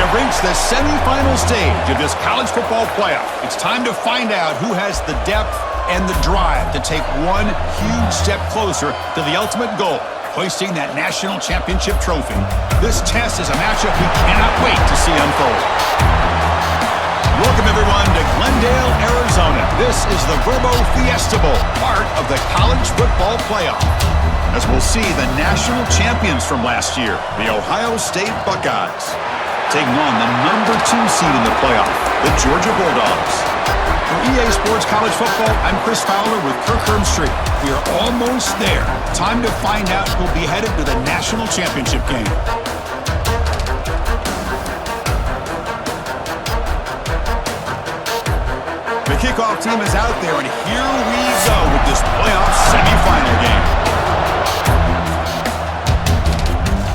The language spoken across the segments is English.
have reached the semifinal stage of this college football playoff. It's time to find out who has the depth and the drive to take one huge step closer to the ultimate goal, hoisting that national championship trophy. This test is a matchup we cannot wait to see unfold. Welcome, everyone, to Glendale, Arizona. This is the Fiesta Bowl, part of the college football playoff, as we'll see the national champions from last year, the Ohio State Buckeyes, taking on the #2 seed in the playoff, the Georgia Bulldogs. For EA Sports College Football, I'm Chris Fowler with Kirk Herbstreit. We are almost there. Time to find out who'll be headed to the national championship game. The kickoff team is out there, and here we go with this playoff semifinal game.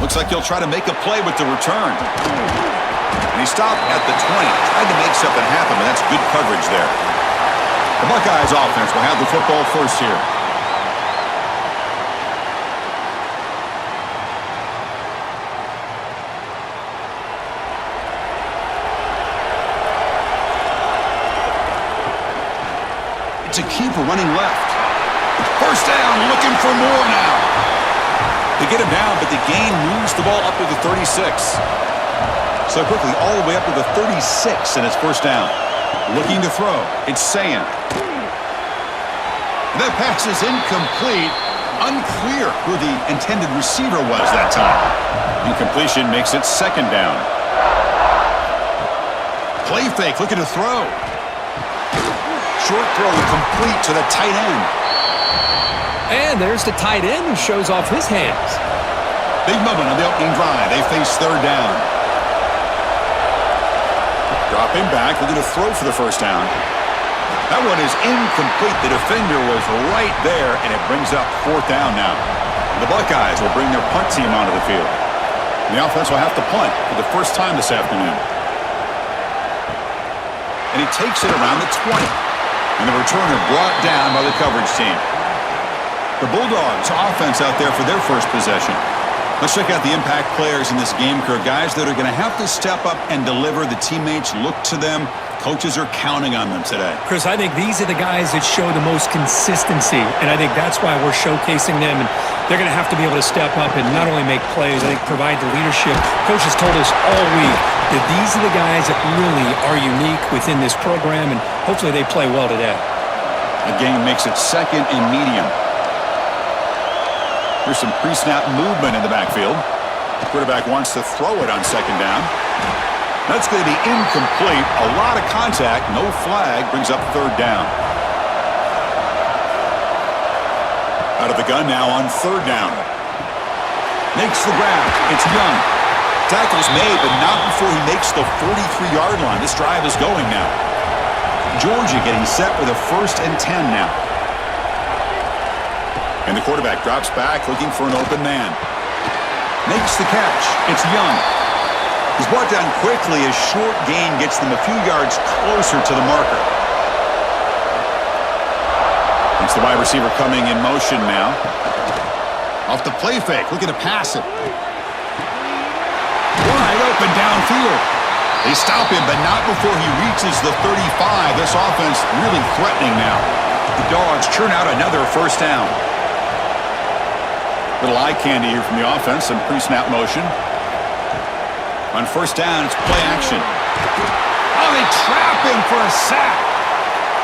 Looks like he'll try to make a play with the return. And he stopped at the 20. Tried to make something happen, but that's good coverage there. The Buckeyes offense will have the football first here. It's a keeper running left. First down, looking for more now. They get him down, but the gain moves the ball up to the 36. So quickly, all the way up to the 36, and it's first down. Looking to throw. It's Sand. That pass is incomplete. Unclear who the intended receiver was that time. Incompletion makes it second down. Play fake, looking to throw. Short throw complete to the tight end. And there's the tight end who shows off his hands. Big moment on the opening drive. They face third down. Dropping back, looking to throw for the first down. That one is incomplete. The defender was right there, and it brings up fourth down now. The Buckeyes will bring their punt team onto the field. And the offense will have to punt for the first time this afternoon. And he takes it around the 20. And the returner brought down by the coverage team. The Bulldogs offense out there for their first possession. Let's check out the impact players in this game, Kirk. Guys that are going to have to step up and deliver. The teammates look to them. Coaches are counting on them today. Chris, I think these are the guys that show the most consistency, and I think that's why we're showcasing them. And they're going to have to be able to step up and not only make plays, I think provide the leadership. Coach has told us all week that these are the guys that really are unique within this program, and hopefully they play well today. The game makes it second and medium. There's some pre-snap movement in the backfield. The quarterback wants to throw it on second down. That's going to be incomplete. A lot of contact. No flag. Brings up third down. Out of the gun now on third down. Makes the grab. It's Young. Tackle's made, but not before he makes the 43-yard line. This drive is going now. Georgia getting set with a 1st and 10 now. And the quarterback drops back, looking for an open man. Makes the catch. It's Young. He's brought down quickly as short gain gets them a few yards closer to the marker. It's the wide receiver coming in motion now. Off the play fake, looking to pass it. Wide open downfield. They stop him, but not before he reaches the 35. This offense really threatening now. The Dogs churn out another first down. Little eye candy here from the offense, some pre-snap motion. On first down, it's play action. Oh, they trap him for a sack.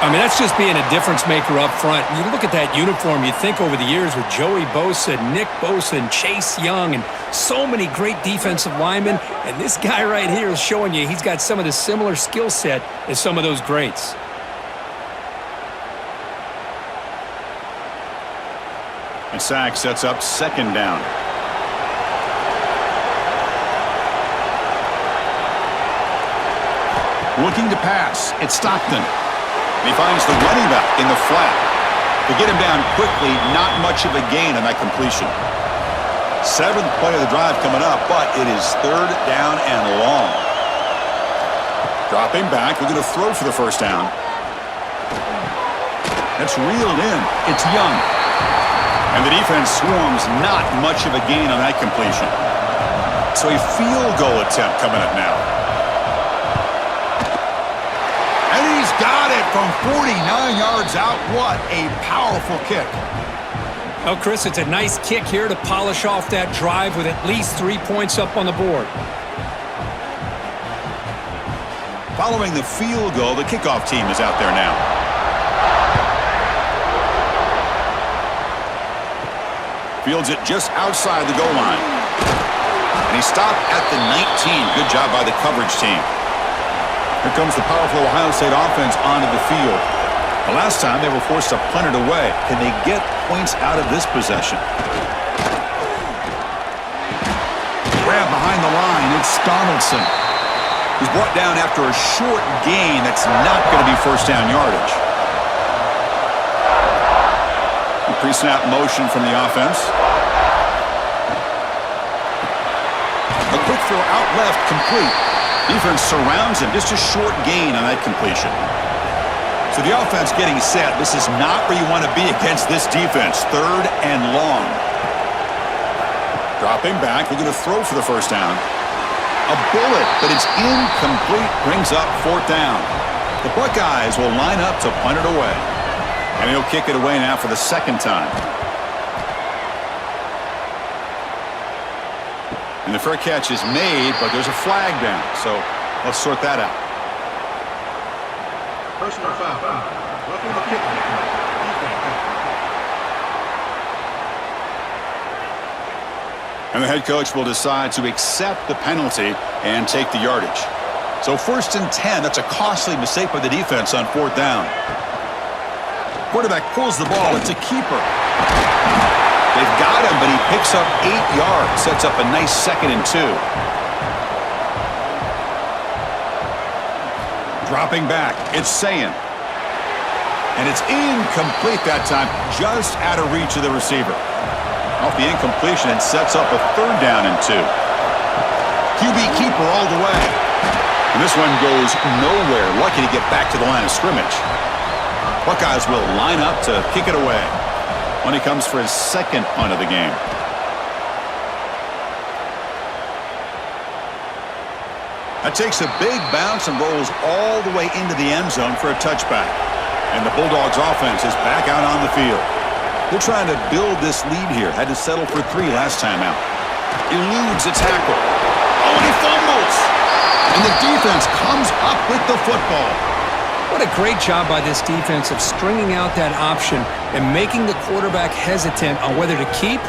I mean, that's just being a difference maker up front. You look at that uniform, you think over the years with Joey Bosa, Nick Bosa, and Chase Young, and so many great defensive linemen, and this guy right here is showing you he's got some of the similar skill set as some of those greats. And sack sets up second down. Looking to pass. It's Stockton. He finds the running back in the flat. To get him down quickly, not much of a gain on that completion. 7th play of the drive coming up, but it is third down and long. Dropping back, looking to throw for the first down. That's reeled in. It's Young. And the defense swarms, not much of a gain on that completion. So a field goal attempt coming up now. From 49 yards out, what a powerful kick. Oh, Chris, it's a nice kick here to polish off that drive with at least 3 points up on the board. Following the field goal, the kickoff team is out there now. Fields it just outside the goal line. And he stopped at the 19. Good job by the coverage team. Here comes the powerful Ohio State offense onto the field. The last time they were forced to punt it away. Can they get points out of this possession? Grab behind the line. It's Donaldson. He's brought down after a short gain. That's not going to be first down yardage. Pre-snap motion from the offense. A quick throw out left, complete. Defense surrounds him. Just a short gain on that completion. So the offense getting set. This is not where you want to be against this defense. 3rd and long. Dropping back, looking to throw for the first down. A bullet, but it's incomplete. Brings up 4th down. The Buckeyes will line up to punt it away. And he'll kick it away now for the 2nd time. And the fair catch is made, but there's a flag down. So let's sort that out. Personal foul. Roughing the kick. And the head coach will decide to accept the penalty and take the yardage. So 1st and 10. That's a costly mistake by the defense on 4th down. Quarterback pulls the ball. It's a keeper. They've got him, but he picks up 8 yards. Sets up a nice 2nd and 2. Dropping back. It's Sayin. And it's incomplete that time. Just out of reach of the receiver. Off the incompletion, it sets up a 3rd down and 2. QB keeper all the way. And this one goes nowhere. Lucky to get back to the line of scrimmage. Buckeyes will line up to kick it away when he comes for his 2nd punt of the game. That takes a big bounce and rolls all the way into the end zone for a touchback. And the Bulldogs offense is back out on the field. They're trying to build this lead here. Had to settle for 3 last time out. Eludes a tackle. Oh, and he fumbles. And the defense comes up with the football. What a great job by this defense of stringing out that option and making the quarterback hesitant on whether to keep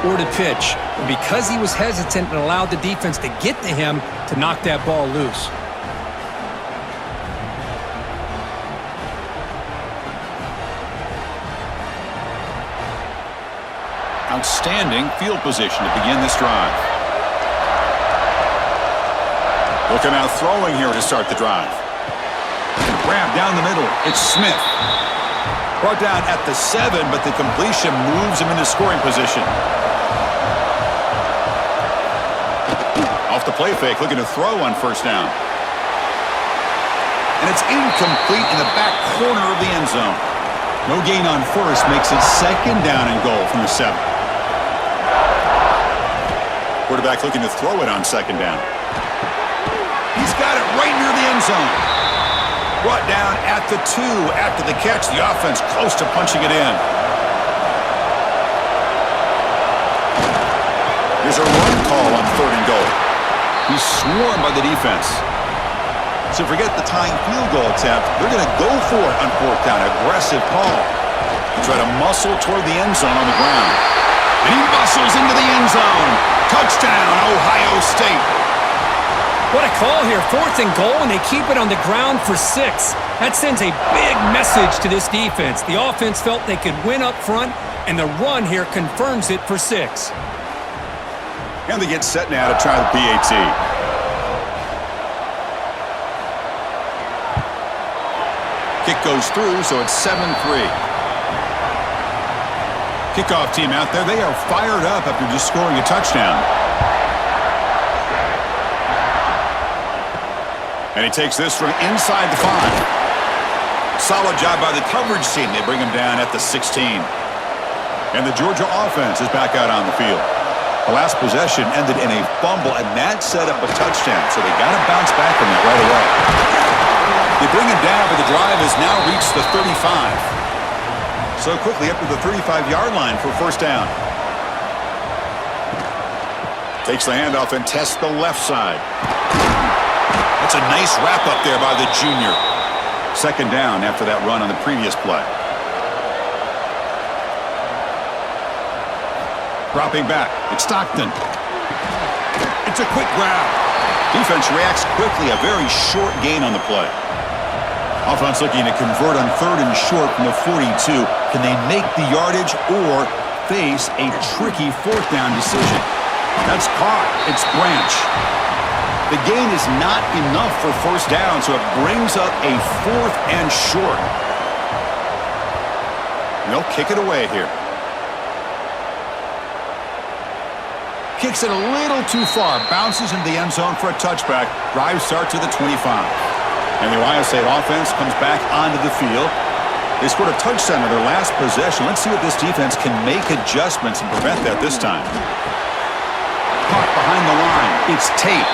or to pitch. And because he was hesitant and allowed the defense to get to him to knock that ball loose. Outstanding field position to begin this drive. Looking out throwing here to start the drive. Grab down the middle. It's Smith. Brought down at the 7, but the completion moves him into scoring position. Off the play fake, looking to throw on 1st down. And it's incomplete in the back corner of the end zone. No gain on 1st, makes it 2nd down and goal from the 7. Quarterback looking to throw it on 2nd down. He's got it right near the end zone. Brought down at the 2 after the catch. The offense close to punching it in. Here's a run call on 3rd and goal. He's swarmed by the defense. So forget the tying field goal attempt. They're going to go for it on 4th down. Aggressive call. They try to muscle toward the end zone on the ground. And he muscles into the end zone. Touchdown, Ohio State. What a call here. 4th and goal, and they keep it on the ground for 6. That sends a big message to this defense. The offense felt they could win up front, and the run here confirms it for 6. And they get set now to try the PAT. Kick goes through, so it's 7-3. Kickoff team out there. They are fired up after just scoring a touchdown. And he takes this from inside the 5. Solid job by the coverage team. They bring him down at the 16. And the Georgia offense is back out on the field. The last possession ended in a fumble, and that set up a touchdown. So they got to bounce back from that right away. They bring him down, but the drive has now reached the 35. So quickly up to the 35-yard line for first down. Takes the handoff and tests the left side. That's a nice wrap up there by the junior. Second down after that run on the previous play. Dropping back. It's Stockton. It's a quick grab. Defense reacts quickly. A very short gain on the play. Offense looking to convert on third and short from the 42. Can they make the yardage or face a tricky fourth down decision? That's caught. It's Branch. The gain is not enough for first down, so it brings up a fourth and short. They'll kick it away here. Kicks it a little too far. Bounces into the end zone for a touchback. Drive start to the 25. And the Ohio State offense comes back onto the field. They scored a touchdown on their last possession. Let's see if this defense can make adjustments and prevent that this time. Caught behind the line. It's Tate.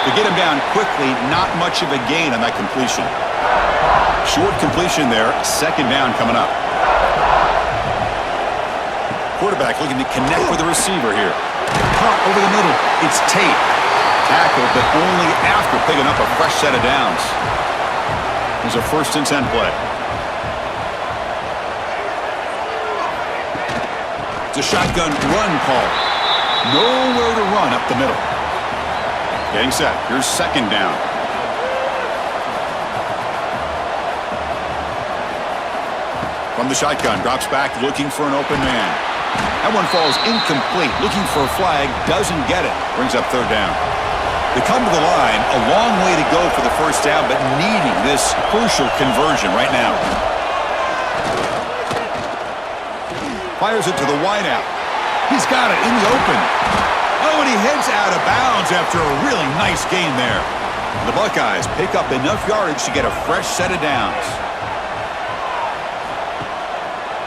To get him down quickly, not much of a gain on that completion. Short completion there. Second down coming up. Quarterback looking to connect with the receiver here. Caught over the middle. It's Tate. Tackled, but only after picking up a fresh set of downs. There's a 1st and 10 play. It's a shotgun run call. Nowhere to run up the middle. Getting set. Here's second down. From the shotgun, drops back looking for an open man. That one falls incomplete. Looking for a flag, doesn't get it. Brings up third down. They come to the line, a long way to go for the first down, but needing this crucial conversion right now. Fires it to the wideout. He's got it in the open. Oh, and he heads out of bounds after a really nice gain there. The Buckeyes pick up enough yardage to get a fresh set of downs.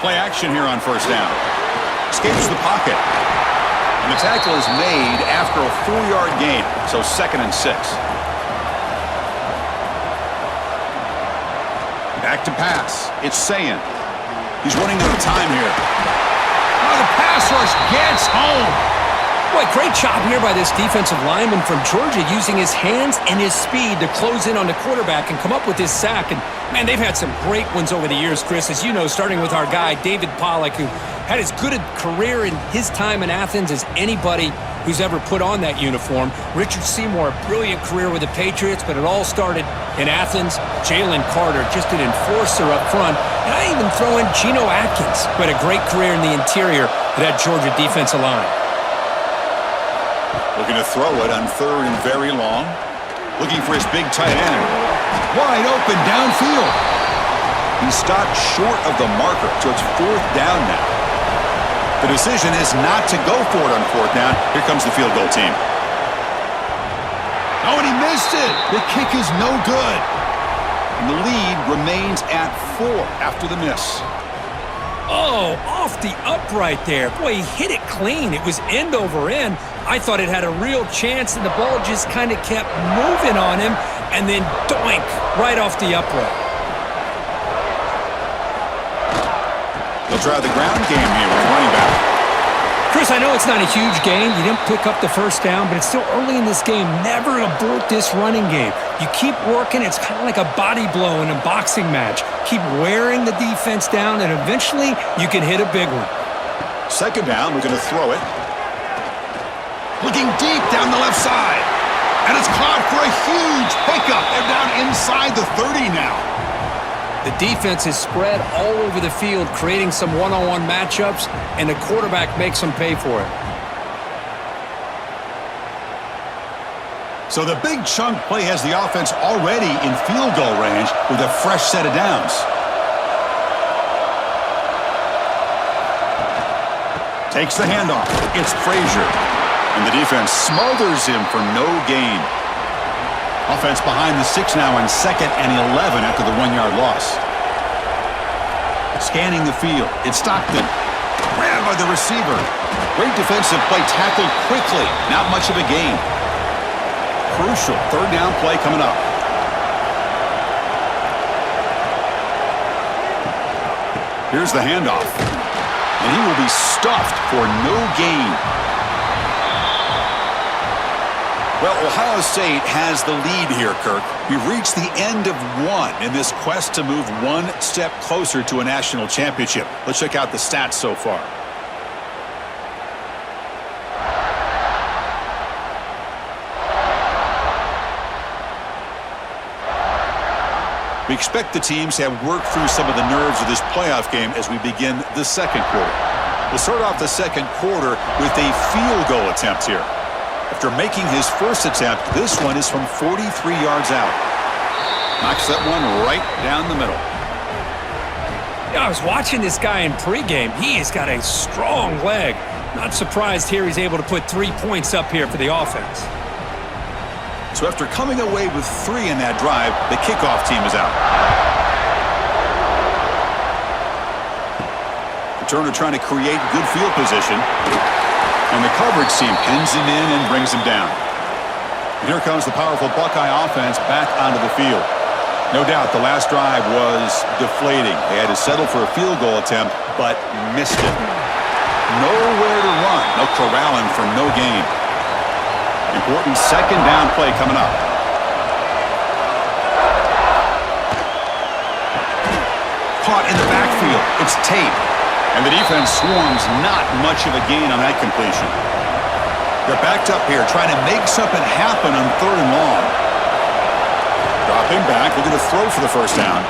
Play action here on first down. Escapes the pocket. And the tackle is made after a 4-yard gain, so 2nd and 6. Back to pass. It's Sayin. He's running out of time here. Oh, the pass rush gets home. Boy, great job here by this defensive lineman from Georgia using his hands and his speed to close in on the quarterback and come up with this sack. And, man, they've had some great ones over the years, Chris, as you know, starting with our guy, David Pollack, who had as good a career in his time in Athens as anybody who's ever put on that uniform. Richard Seymour, a brilliant career with the Patriots, but it all started in Athens. Jalen Carter, just an enforcer up front. And I even throw in Geno Atkins, who had a great career in the interior of that Georgia defensive line. Looking to throw it on third and very long. Looking for his big tight end. Wide open downfield. He's stopped short of the marker, so it's fourth down now. The decision is not to go for it on fourth down. Here comes the field goal team. Oh, and he missed it. The kick is no good. And the lead remains at 4 after the miss. Oh, off the upright there. Boy, he hit it clean. It was end over end. I thought it had a real chance, and the ball just kind of kept moving on him, and then doink, right off the upright. They'll try the ground game here with running back. Chris, I know it's not a huge gain. You didn't pick up the first down, but it's still early in this game. Never abort this running game. You keep working. It's kind of like a body blow in a boxing match. Keep wearing the defense down, and eventually you can hit a big one. Second down, we're going to throw it. Looking deep down the left side. And it's caught for a huge pickup. They're down inside the 30 now. The defense is spread all over the field, creating some one-on-one matchups, and the quarterback makes them pay for it. So the big chunk play has the offense already in field goal range with a fresh set of downs. Takes the handoff. It's Frazier. And the defense smothers him for no gain. Offense behind the 6 now on 2nd and 11 after the 1-yard loss. Scanning the field. It's Stockton. Grabbed by the receiver. Great defensive play, tackled quickly. Not much of a gain. Crucial third down play coming up. Here's the handoff. And he will be stuffed for no gain. Well, Ohio State has the lead here, Kirk. We've reached the end of one in this quest to move one step closer to a national championship. Let's check out the stats so far. We expect the teams to have worked through some of the nerves of this playoff game as we begin the second quarter. We'll start off the second quarter with a field goal attempt here. After making his first attempt, this one is from 43 yards out. Knocks that one right down the middle. Yeah, I was watching this guy in pregame. He has got a strong leg. Not surprised here he's able to put 3 points up here for the offense. So after coming away with 3 in that drive, the kickoff team is out. Returner trying to create good field position. And the coverage team pins him in and brings him down. And here comes the powerful Buckeye offense back onto the field. No doubt the last drive was deflating. They had to settle for a field goal attempt, but missed it. Nowhere to run. No corralling for no gain. Important second down play coming up. Caught in the backfield. It's Tate. And the defense swarms, not much of a gain on that completion. They're backed up here trying to make something happen on 3rd and long. Dropping back, looking to throw for the first down.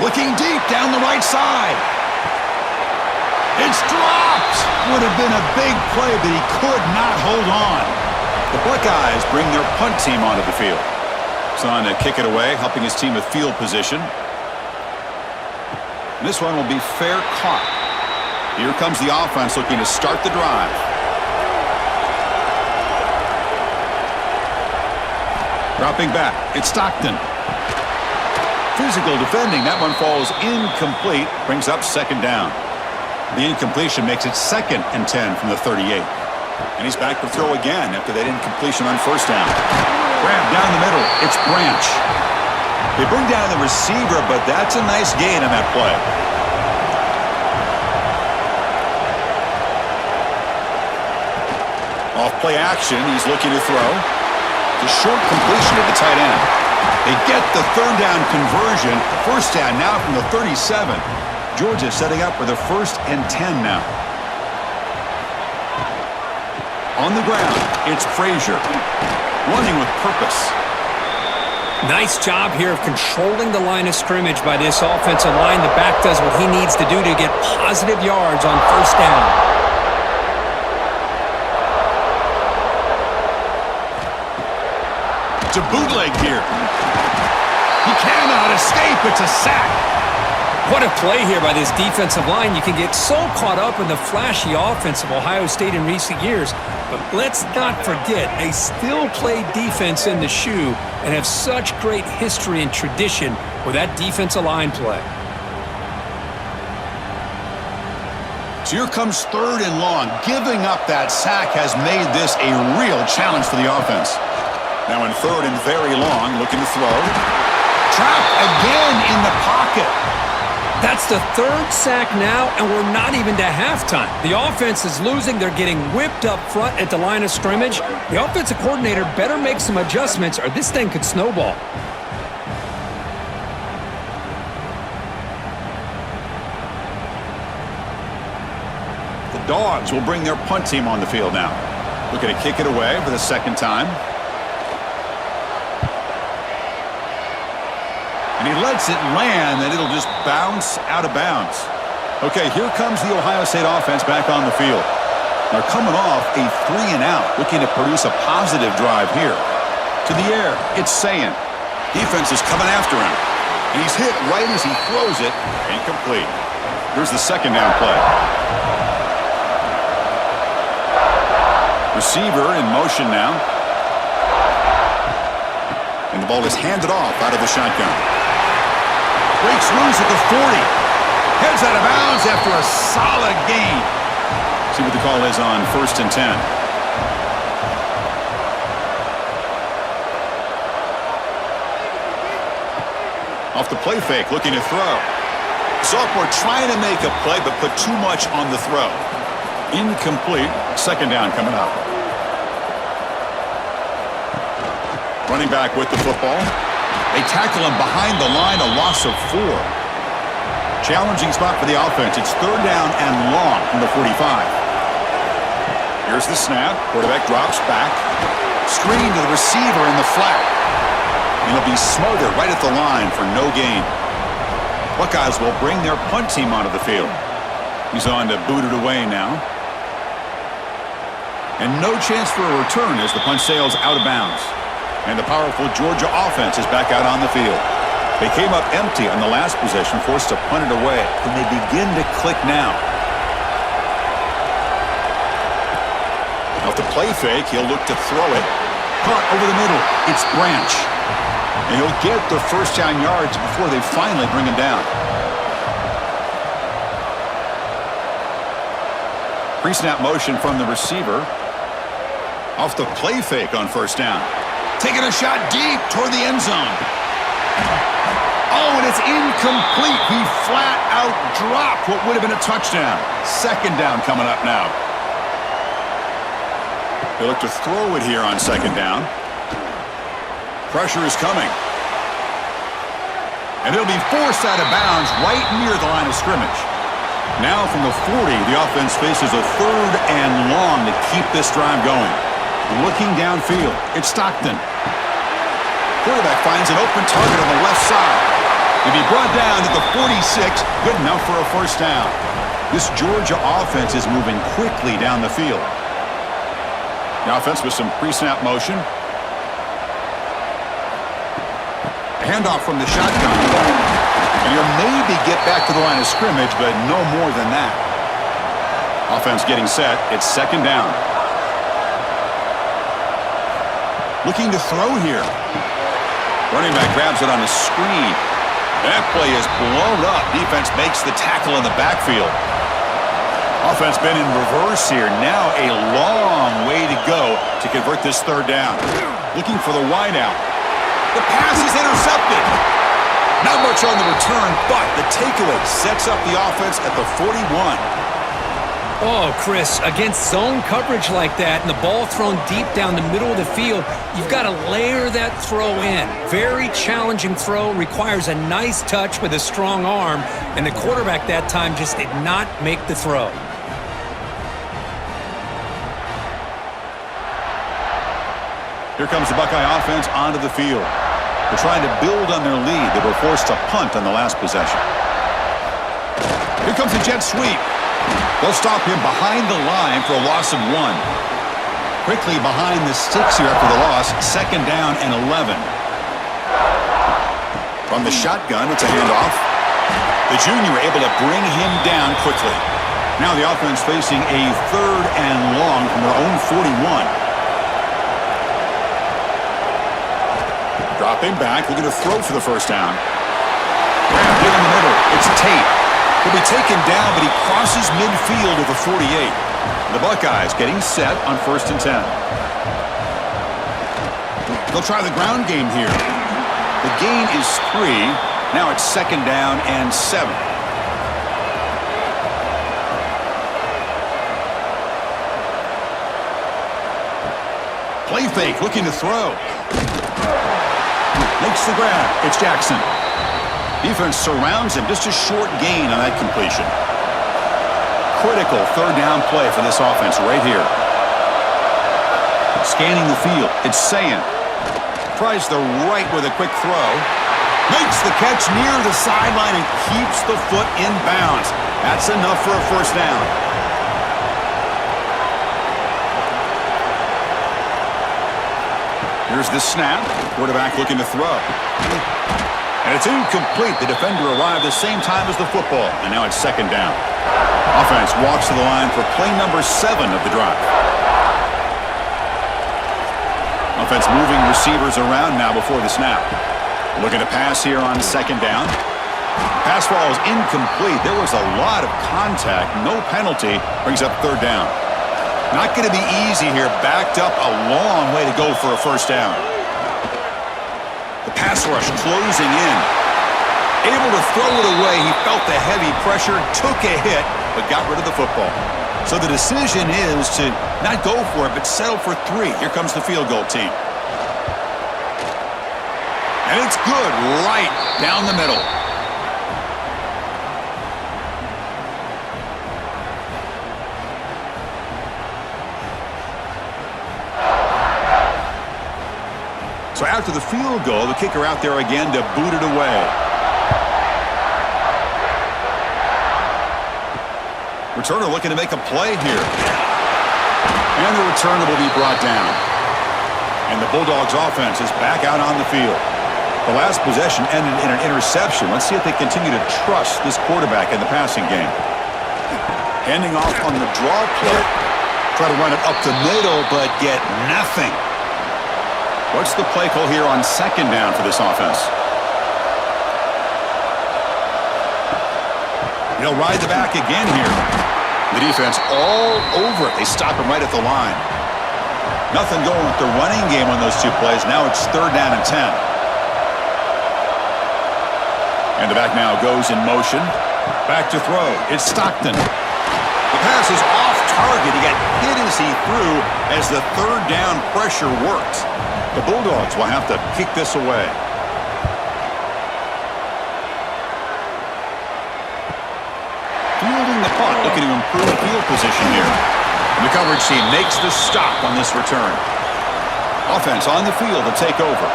Looking deep down the right side. It's dropped. Would have been a big play, but he could not hold on. The Buckeyes bring their punt team onto the field. It's on to kick it away, helping his team with field position. And this one will be fair caught. Here comes the offense looking to start the drive. Dropping back, it's Stockton. Physical defending, that one falls incomplete, brings up second down. The incompletion makes it 2nd and 10 from the 38. And he's back to throw again after that incompletion on first down. Grab down the middle. It's Branch. They bring down the receiver, but that's a nice gain on that play. Off play action, he's looking to throw. The short completion to the tight end. They get the 3rd down conversion. First down now from the 37. Georgia setting up for the 1st and 10 now. On the ground, it's Frazier. Running with purpose. Nice job here of controlling the line of scrimmage by this offensive line. The back does what he needs to do to get positive yards on first down. It's a bootleg here. He cannot escape. It's a sack. What a play here by this defensive line. You can get so caught up in the flashy offense of Ohio State in recent years, but let's not forget they still play defense in the shoe and have such great history and tradition with that defensive line play. So here comes 3rd and long. Giving up that sack has made this a real challenge for the offense. Now in 3rd and very long, looking to throw. Trapped again in the pocket. That's the 3rd sack now, and we're not even to halftime. The offense is losing. They're getting whipped up front at the line of scrimmage. The offensive coordinator better make some adjustments or this thing could snowball. The Dogs will bring their punt team on the field now. Looking to kick it away for the 2nd time. And he lets it land, and it'll just bounce out of bounds. Okay, here comes the Ohio State offense back on the field. They're coming off a 3 and out, looking to produce a positive drive here. To the air, it's Sayin. Defense is coming after him. And he's hit right as he throws it. Incomplete. Here's the 2nd down play. Receiver in motion now. And the ball is handed off out of the shotgun. Breaks loose at the 40. Heads out of bounds after a solid gain. See what the call is on 1st and 10. Off the play fake, looking to throw. Sophomore trying to make a play, but put too much on the throw. Incomplete. Second down coming up. Running back with the football. They tackle him behind the line, a loss of 4. Challenging spot for the offense. It's third down and long from the 45. Here's the snap. Quarterback drops back. Screen to the receiver in the flat. And he'll be smothered right at the line for no gain. Buckeyes will bring their punt team onto the field. He's on to boot it away now. And no chance for a return as the punt sails out of bounds. And the powerful Georgia offense is back out on the field. They came up empty on the last possession, forced to punt it away. And they begin to click now. Off the play fake, he'll look to throw it. Caught over the middle. It's Branch. And he'll get the first down yards before they finally bring him down. Pre-snap motion from the receiver. Off the play fake on first down. Taking a shot deep toward the end zone. Oh, and it's incomplete. He flat out dropped what would have been a touchdown. Second down coming up now. They look to throw it here on second down. Pressure is coming. And it'll be forced out of bounds right near the line of scrimmage. Now from the 40, the offense faces a third and long to keep this drive going. Looking downfield, it's Stockton. Quarterback finds an open target on the left side. He'll be brought down at the 46, good enough for a first down. This Georgia offense is moving quickly down the field. The offense with some pre-snap motion. Handoff from the shotgun. And he'll maybe get back to the line of scrimmage, but no more than that. Offense getting set. It's second down. Looking to throw here. Running back grabs it on a screen. That play is blown up. Defense makes the tackle in the backfield. Offense been in reverse here. Now a long way to go to convert this third down. Looking for the wideout. The pass is intercepted. Not much on the return, but the takeaway sets up the offense at the 41. Oh, Chris, against zone coverage like that and the ball thrown deep down the middle of the field, you've got to layer that throw in. Very challenging throw, requires a nice touch with a strong arm, and the quarterback that time just did not make the throw. Here comes the Buckeye offense onto the field. They're trying to build on their lead. They were forced to punt on the last possession. Here comes the jet sweep. They'll stop him behind the line for a loss of 1. Quickly behind the sticks here after the loss. Second down and 11. From the shotgun, it's a handoff. The junior able to bring him down quickly. Now the offense facing a third and long from their own 41. Dropping back, looking to throw for the first down. Grabbed in the middle. It's Tate. He'll be taken down, but he crosses midfield at the 48. The Buckeyes getting set on 1st and 10. They'll try the ground game here. The gain is 3. Now it's second down and 7. Play fake, looking to throw. Makes the grab. It's Jackson. Defense surrounds him. Just a short gain on that completion. Critical third down play for this offense right here. Scanning the field. It's Sayin. Tries the right with a quick throw. Makes the catch near the sideline and keeps the foot in bounds. That's enough for a first down. Here's the snap. Quarterback looking to throw. And it's incomplete. The defender arrived the same time as the football. And now it's second down. Offense walks to the line for play number 7 of the drive. Offense moving receivers around now before the snap. Looking to pass here on second down. Pass ball is incomplete. There was a lot of contact. No penalty. Brings up third down. Not going to be easy here. Backed up a long way to go for a first down. The pass rush closing in. Able to throw it away. He felt the heavy pressure, took a hit, but got rid of the football. So the decision is to not go for it, but settle for 3. Here comes the field goal team. And it's good right down the middle. So after the field goal, the kicker out there again to boot it away. Returner looking to make a play here. And the returner will be brought down. And the Bulldogs offense is back out on the field. The last possession ended in an interception. Let's see if they continue to trust this quarterback in the passing game. Handing off on the draw play. Try to run it up the middle, but get nothing. What's the play call here on second down for this offense? He'll ride the back again here. The defense all over it. They stop him right at the line. Nothing going with the running game on those 2 plays. Now it's 3rd down and 10. And the back now goes in motion. Back to throw. It's Stockton. The pass is off target. He got hit as he threw as the 3rd down pressure worked. The Bulldogs will have to kick this away. Fielding the punt, looking to improve field position here. And the coverage team makes the stop on this return. Offense on the field to take over.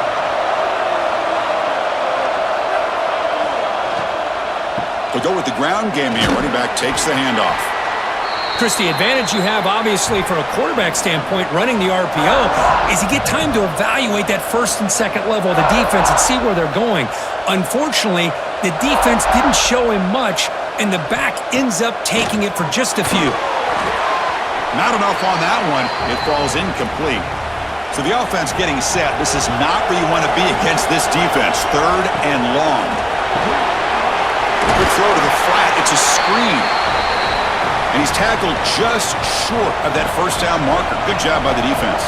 They'll go with the ground game here. Running back takes the handoff. Chris, the advantage you have, obviously, from a quarterback standpoint, running the RPO, is you get time to evaluate that first and second level of the defense and see where they're going. Unfortunately, the defense didn't show him much, and the back ends up taking it for just a few. Not enough on that one. It falls incomplete. So the offense getting set. This is not where you want to be against this defense. 3rd and long. Quick throw to the flat. It's a screen. And he's tackled just short of that first down marker. Good job by the defense.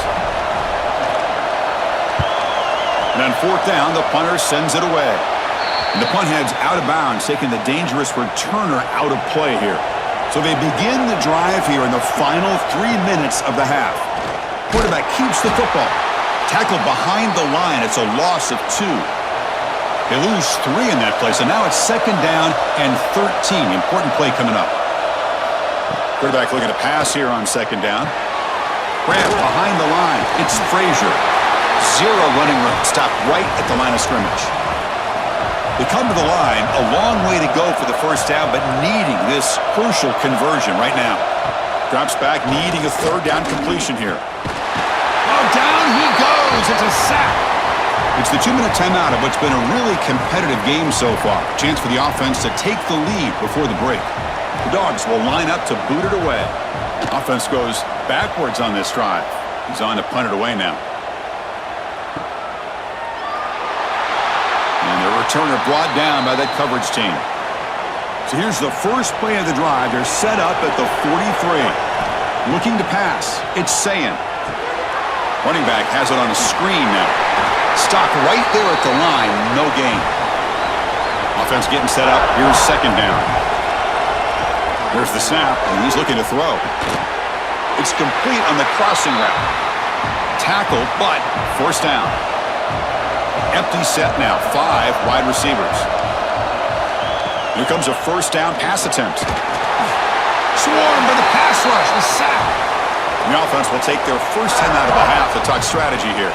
And on 4th down, the punter sends it away. And the punt heads out of bounds, taking the dangerous returner out of play here. So they begin the drive here in the final 3 minutes of the half. Quarterback keeps the football. Tackled behind the line. It's a loss of 2. They lose 3 in that play. So now it's 2nd down and 13. Important play coming up. Quarterback looking to pass here on 2nd down. Grant behind the line. It's Frazier. 0 running room. Stopped right at the line of scrimmage. They come to the line. A long way to go for the first down, but needing this crucial conversion right now. Drops back, needing a 3rd down completion here. Oh, down he goes. It's a sack. It's the 2-minute timeout of what's been a really competitive game so far. Chance for the offense to take the lead before the break. The Dogs will line up to boot it away. Offense goes backwards on this drive. He's on to punt it away now. And the returner brought down by that coverage team. So here's the first play of the drive. They're set up at the 43. Looking to pass. It's Sayin. Running back has it on a screen now. Stopped right there at the line. No gain. Offense getting set up. Here's 2nd down. There's the snap, and he's looking to throw. It's complete on the crossing route. Tackle, but 1st down. Empty set now. 5 wide receivers. Here comes a 1st down pass attempt. Swarmed by the pass rush. The sack. The offense will take their first time out of the half to talk strategy here.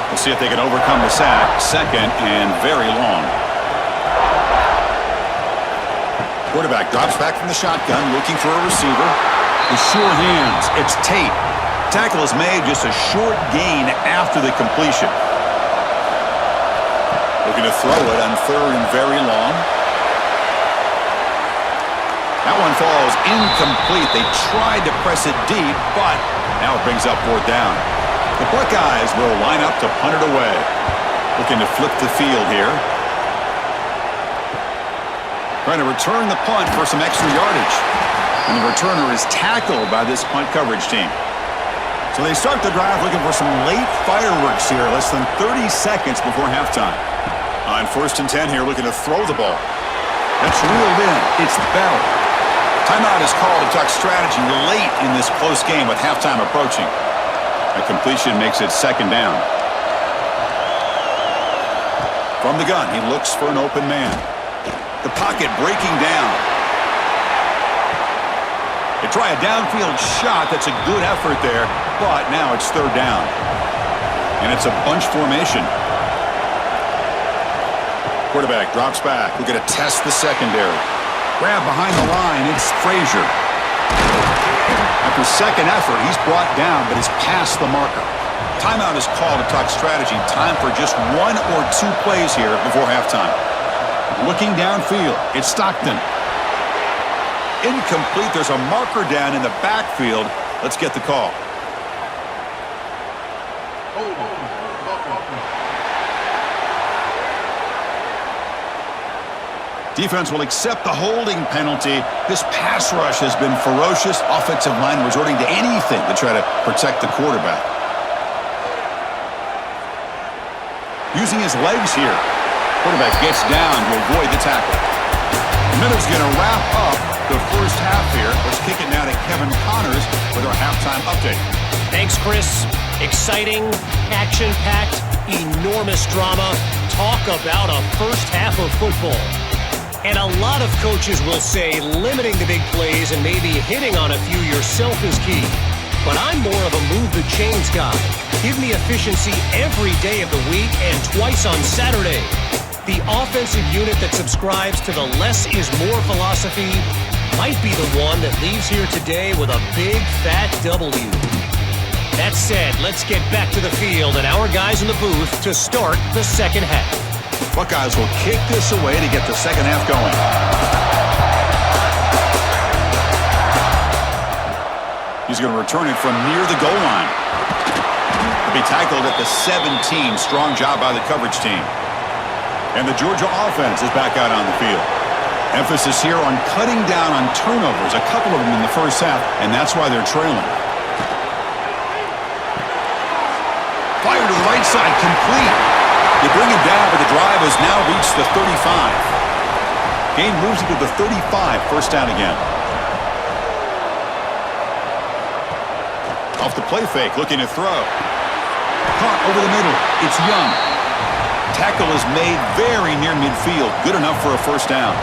We'll see if they can overcome the sack. 2nd and very long. Quarterback drops back from the shotgun, looking for a receiver. With sure hands, it's Tate. Tackle is made, just a short gain after the completion. Looking to throw it on 3rd and very long. That one falls incomplete. They tried to press it deep, but now it brings up 4th down. The Buckeyes will line up to punt it away. Looking to flip the field here. Trying to return the punt for some extra yardage. And the returner is tackled by this punt coverage team. So they start the drive looking for some late fireworks here, less than 30 seconds before halftime. On 1st and 10 here, looking to throw the ball. That's reeled in. It's Bell. Timeout is called to talk strategy late in this close game with halftime approaching. A completion makes it 2nd down. From the gun, he looks for an open man. The pocket breaking down. They try a downfield shot. That's a good effort there, but now it's 3rd down. And it's a bunch formation. Quarterback drops back. We're going to test the secondary. Grab behind the line. It's Frazier. After second effort, he's brought down, but he's past the marker. Timeout is called to talk strategy. Time for just 1 or 2 plays here before halftime. Looking downfield, it's Stockton. Incomplete. There's a marker down in the backfield. Let's get the call. Defense will accept the holding penalty. This pass rush has been ferocious. Offensive line resorting to anything to try to protect the quarterback. Using his legs here. Quarterback gets down to avoid the tackle. The minute's going to wrap up the first half here. Let's kick it now to Kevin Connors with our halftime update. Thanks, Chris. Exciting, action-packed, enormous drama. Talk about a first half of football. And a lot of coaches will say limiting the big plays and maybe hitting on a few yourself is key. But I'm more of a move the chains guy. Give me efficiency every day of the week and twice on Saturday. The offensive unit that subscribes to the less is more philosophy might be the one that leaves here today with a big fat W. That said, let's get back to the field and our guys in the booth to start the second half. Buckeyes will kick this away to get the second half going. He's going to return it from near the goal line. He'll be tackled at the 17. Strong job by the coverage team. And the Georgia offense is back out on the field. Emphasis here on cutting down on turnovers, a couple of them in the first half, and that's why they're trailing. Fire to the right side, complete. They bring him down, but the drive has now reached the 35. Gain moves it to the 35, 1st down again. Off the play fake, looking to throw. Caught over the middle. It's Young. Tackle is made very near midfield. Good enough for a 1st down.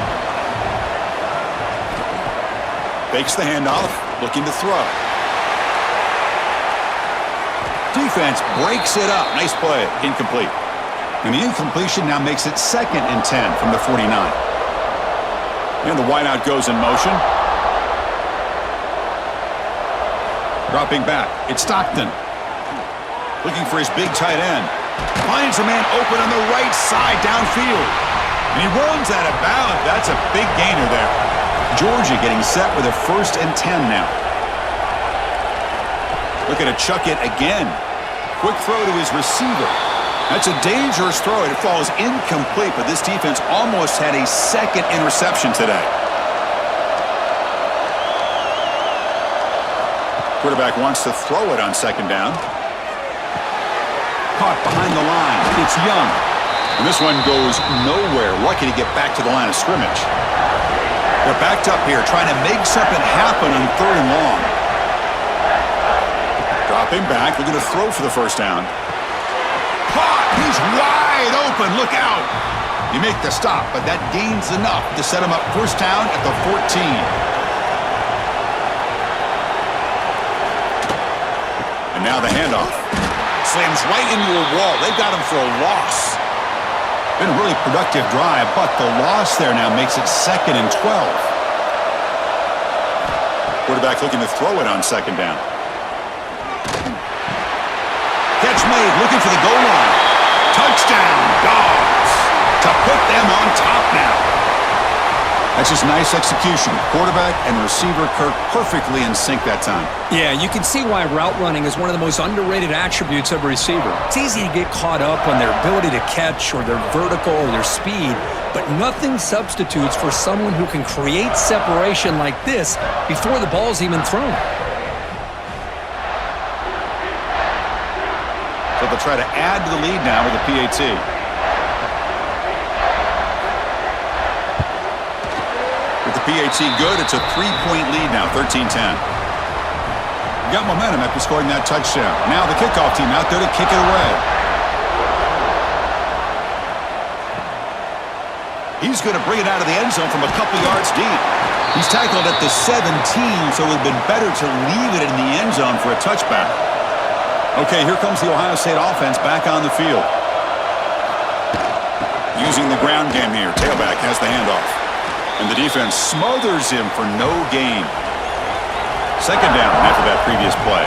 Fakes the handoff, looking to throw. Defense breaks it up. Nice play. Incomplete. And the incompletion now makes it 2nd and 10 from the 49. And the wideout goes in motion. Dropping back. It's Stockton. Looking for his big tight end. Finds a man open on the right side downfield. And he runs out of bounds. That's a big gainer there. Georgia getting set with a 1st and 10 now. Looking to chuck it again. Quick throw to his receiver. That's a dangerous throw. It falls incomplete, but this defense almost had a 2nd interception today. Quarterback wants to throw it on 2nd down. Caught behind the line. It's Young. And this one goes nowhere. Lucky to get back to the line of scrimmage. They're backed up here, trying to make something happen on 3rd and long. Dropping back, looking to throw for the 1st down. Caught! He's wide open. Look out! You make the stop, but that gains enough to set him up 1st down at the 14. And now the handoff. Slams right into a wall. They've got him for a loss. Been a really productive drive, but the loss there now makes it 2nd and 12. Quarterback looking to throw it on 2nd down. Catch made, looking for the goal line. Touchdown, Dogs, to put them on top now. That's just nice execution. Quarterback and receiver Kirk perfectly in sync that time. Yeah, you can see why route running is one of the most underrated attributes of a receiver. It's easy to get caught up on their ability to catch or their vertical or their speed, but nothing substitutes for someone who can create separation like this before the ball's even thrown. So they'll try to add to the lead now with a PAT. the PAT good. It's a 3-point lead now, 13-10. Got momentum after scoring that touchdown. Now the kickoff team out there to kick it away. He's going to bring it out of the end zone from a couple yards deep. He's tackled at the 17, so it would have been better to leave it in the end zone for a touchback. Okay, here comes the Ohio State offense back on the field. Using the ground game here. Tailback has the handoff. And the defense smothers him for no gain. Second down after that previous play.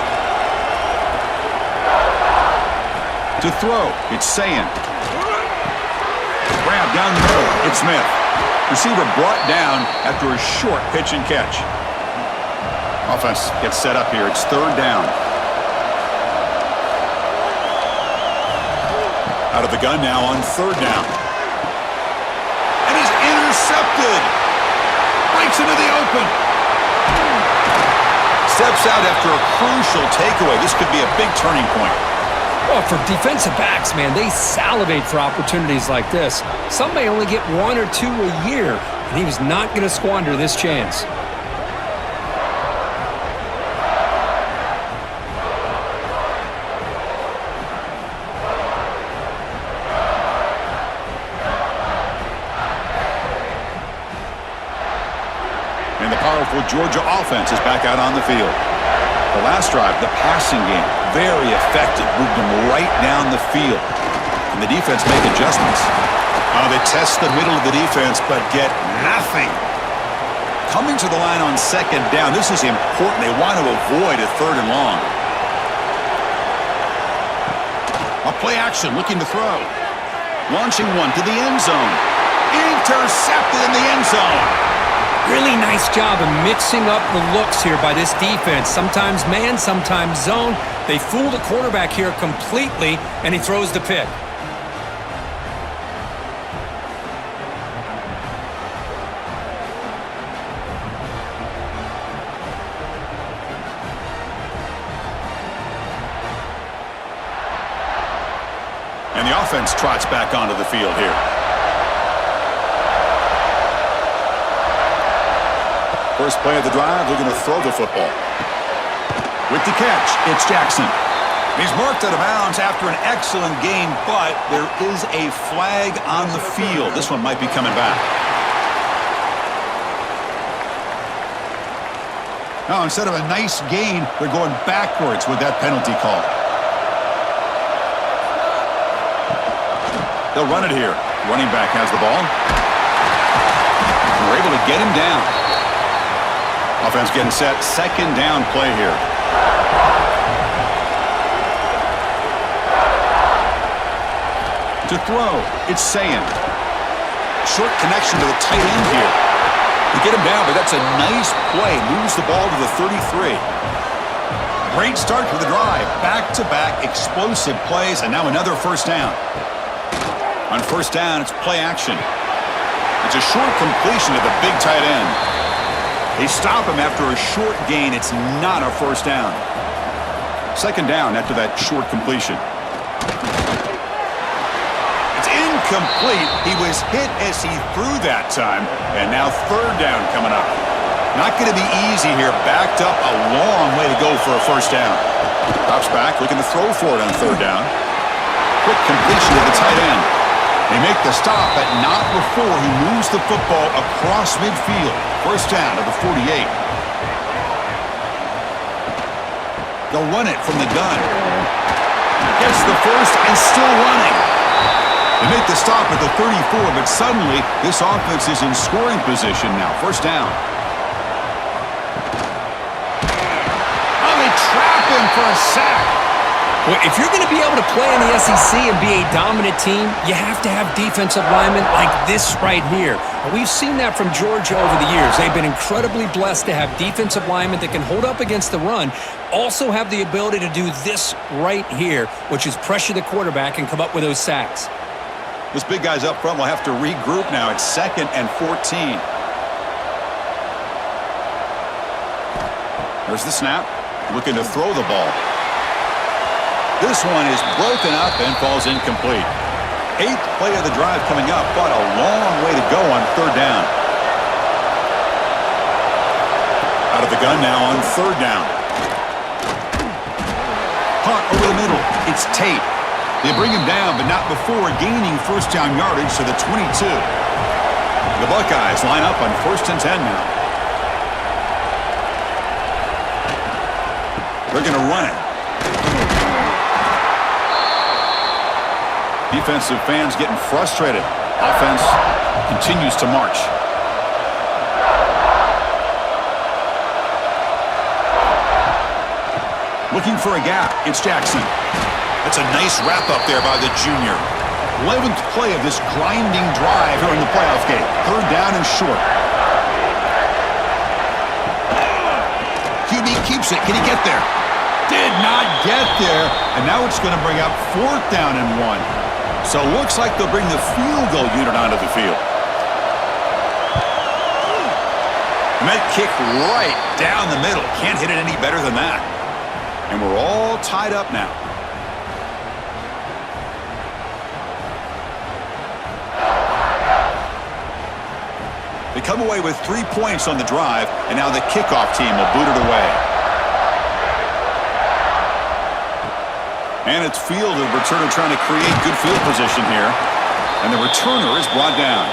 To throw, it's Sayin. Grab down the middle, it's Smith. Receiver brought down after a short pitch and catch. Offense gets set up here. It's third down. Out of the gun now on third down. And he's intercepted. Breaks into the open. Steps out after a crucial takeaway. This could be a big turning point. Well, for defensive backs, man, they salivate for opportunities like this. Some may only get 1 or 2 a year, and he was not going to squander this chance. And the powerful Georgia offense is back out on the field. The last drive, the passing game, very effective. Moved them right down the field. And the defense make adjustments. They test the middle of the defense, but get nothing. Coming to the line on second down, this is important. They want to avoid a third and long. A play action, looking to throw. Launching one to the end zone. Intercepted in the end zone. Really nice job of mixing up the looks here by this defense. Sometimes man, sometimes zone. They fool the quarterback here completely, and he throws the pick. And the offense trots back onto the field here. First play of the drive, they're going to throw the football. With the catch, it's Jackson. He's marked out of bounds after an excellent game, but there is a flag on the field. This one might be coming back. Now, instead of a nice gain, they're going backwards with that penalty call. They'll run it here. Running back has the ball. We're able to get him down. Offense getting set. Second down play here. To throw, it's Sayin. Short connection to the tight end here. They get him down, but that's a nice play. Moves the ball to the 33. Great start for the drive. Back-to-back explosive plays, and now another first down. On first down, it's play action. It's a short completion to the big tight end. They stop him after a short gain. It's not a first down. Second down after that short completion. It's incomplete. He was hit as he threw that time. And now third down coming up. Not going to be easy here. Backed up a long way to go for a first down. Drops back, looking to throw for it on third down. Quick completion to the tight end. They make the stop, but not before he moves the football across midfield. First down to the 48. They'll run it from the gun. Gets the first and still running. They make the stop at the 34, but suddenly this offense is in scoring position now. First down. Oh, they trap him for a sack. Well, if you're going to be able to play in the SEC and be a dominant team, you have to have defensive linemen like this right here. And we've seen that from Georgia over the years. They've been incredibly blessed to have defensive linemen that can hold up against the run, also have the ability to do this right here, which is pressure the quarterback and come up with those sacks. This big guy's up front will have to regroup now. It's 2nd and 14. There's the snap. Looking to throw the ball. This one is broken up and falls incomplete. 8th play of the drive coming up, but a long way to go on third down. Out of the gun now on 3rd down. Punt over the middle. It's Tate. They bring him down, but not before gaining 1st down yardage to the 22. The Buckeyes line up on 1st and 10 now. They're going to run it. Defensive fans getting frustrated. Offense continues to march. Looking for a gap. It's Jackson. That's a nice wrap-up there by the junior. 11th play of this grinding drive here in the playoff game. 3rd down and short. QB keeps it. Can he get there? Did not get there. And now it's going to bring up 4th down and 1. So looks like they'll bring the field goal unit onto the field. And that kick right down the middle. Can't hit it any better than that. And we're all tied up now. They come away with 3 points on the drive, and now the kickoff team will boot it away. And it's field, the returner trying to create good field position here. And the returner is brought down.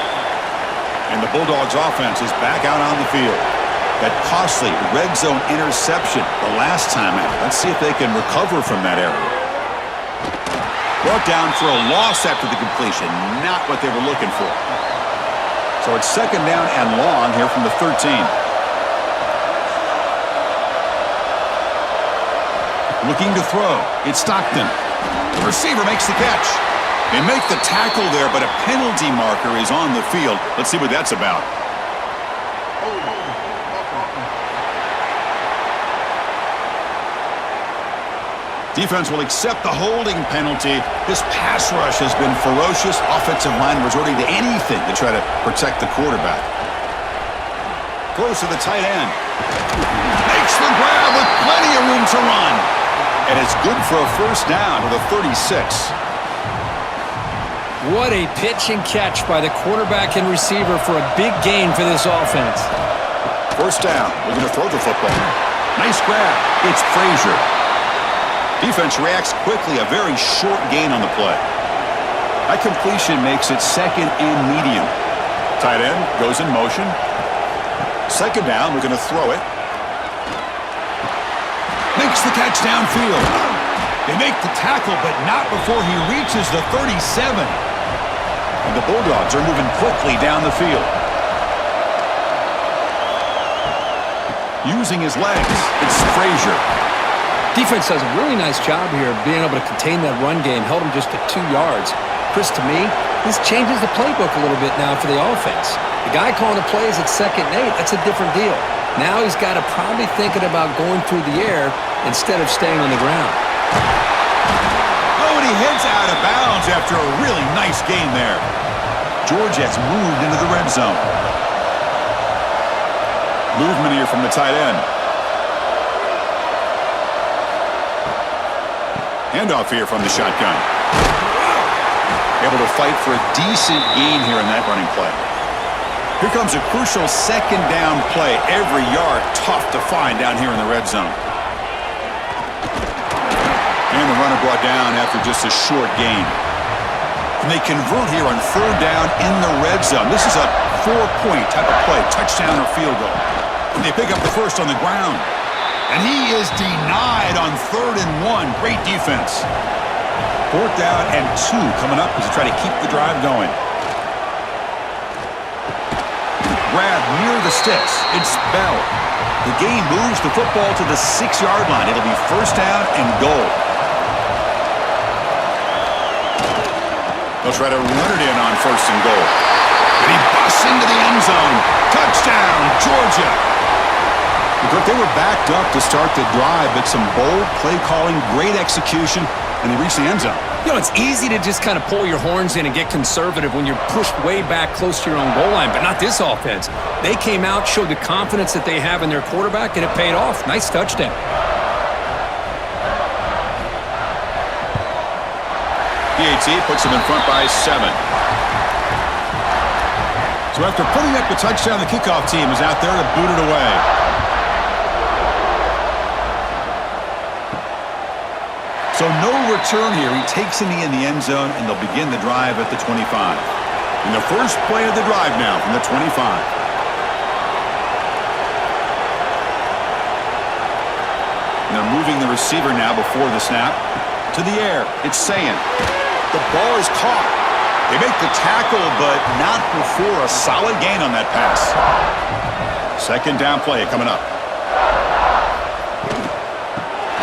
And the Bulldogs offense is back out on the field. That costly red zone interception the last time out. Let's see if they can recover from that error. Brought down for a loss after the completion. Not what they were looking for. So it's 2nd down and long here from the 13. Looking to throw. It's Stockton. The receiver makes the catch. They make the tackle there, but a penalty marker is on the field. Let's see what that's about. Defense will accept the holding penalty. This pass rush has been ferocious. Offensive line resorting to anything to try to protect the quarterback. Throws to the tight end. Makes the grab with plenty of room to run. And it's good for a 1st down to the 36. What a pitch and catch by the quarterback and receiver for a big gain for this offense. 1st down. We're going to throw the football. Nice grab. It's Frazier. Defense reacts quickly, a very short gain on the play. That completion makes it 2nd and medium. Tight end goes in motion. 2nd down, we're going to throw it. Makes the catch downfield. They make the tackle, but not before he reaches the 37. And the Bulldogs are moving quickly down the field. Using his legs, it's Frazier. Defense does a really nice job here of being able to contain that run game, held him just to 2 yards. Chris, to me, this changes the playbook a little bit now for the offense. The guy calling the plays at 2nd and 8, that's a different deal. Now he's got to probably thinking about going through the air instead of staying on the ground. Oh, and he heads out of bounds after a really nice gain there. Georgia has moved into the red zone. Movement here from the tight end. Handoff here from the shotgun. Able to fight for a decent gain here in that running play. Here comes a crucial 2nd down play. Every yard tough to find down here in the red zone. And the runner brought down after just a short gain. And they convert here on 3rd down in the red zone. This is a 4-point type of play, touchdown or field goal. And they pick up the 1st on the ground. And he is denied on 3rd and 1. Great defense. 4th down and 2 coming up as they try to keep the drive going. Grab near the sticks. It's Bell. The game moves the football to the 6-yard line. It'll be 1st down and goal. They'll try to run it in on 1st and goal. And he busts into the end zone. Touchdown, Georgia. But they were backed up to start the drive, but some bold play calling, great execution, and they reached the end zone. You know, it's easy to just kind of pull your horns in and get conservative when you're pushed way back close to your own goal line, but not this offense. They came out, showed the confidence that they have in their quarterback, and it paid off. Nice touchdown. PAT puts them in front by 7. So after putting up the touchdown, the kickoff team is out there to boot it away. return here. He takes a knee in the end zone, and they'll begin the drive at the 25. And the first play of the drive now from the 25. And they're moving the receiver now before the snap. To the air. It's Sayin. The ball is caught. They make the tackle, but not before a solid gain on that pass. Second down play coming up.